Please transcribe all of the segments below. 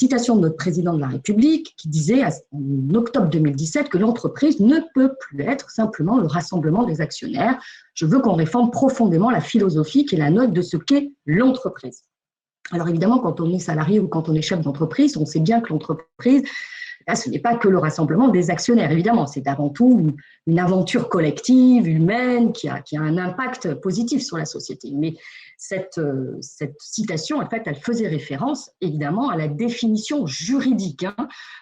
citation de notre président de la République qui disait en octobre 2017 que l'entreprise ne peut plus être simplement le rassemblement des actionnaires. Je veux qu'on réforme profondément la philosophie qui est la nôtre de ce qu'est l'entreprise. Alors évidemment, quand on est salarié ou quand on est chef d'entreprise, on sait bien que l'entreprise, là, ce n'est pas que le rassemblement des actionnaires, évidemment, c'est avant tout une aventure collective, humaine, qui a un impact positif sur la société. Mais cette citation, en fait, elle faisait référence, évidemment, à la définition juridique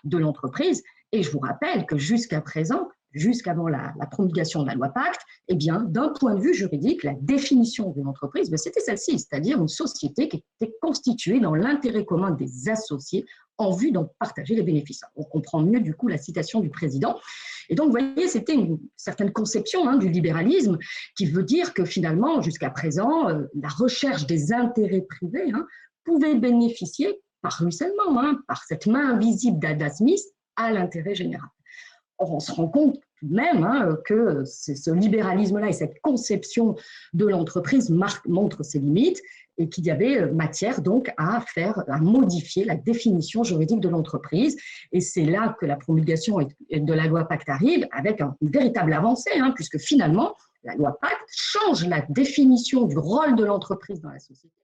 de l'entreprise. Et je vous rappelle que jusqu'à présent, jusqu'avant la promulgation de la loi Pacte, eh bien, d'un point de vue juridique, la définition d'une entreprise, c'était celle-ci, c'est-à-dire une société qui était constituée dans l'intérêt commun des associés en vue d'en partager les bénéfices. On comprend mieux, du coup, la citation du président. Et donc, vous voyez, c'était une certaine conception du libéralisme qui veut dire que finalement, jusqu'à présent, la recherche des intérêts privés pouvait bénéficier par ruissellement, par cette main invisible d'Adam Smith à l'intérêt général. Or, on se rend compte tout de même que ce libéralisme-là et cette conception de l'entreprise montrent ses limites et qu'il y avait matière donc à modifier la définition juridique de l'entreprise. Et c'est là que la promulgation de la loi Pacte arrive avec une véritable avancée, puisque finalement, la loi Pacte change la définition du rôle de l'entreprise dans la société.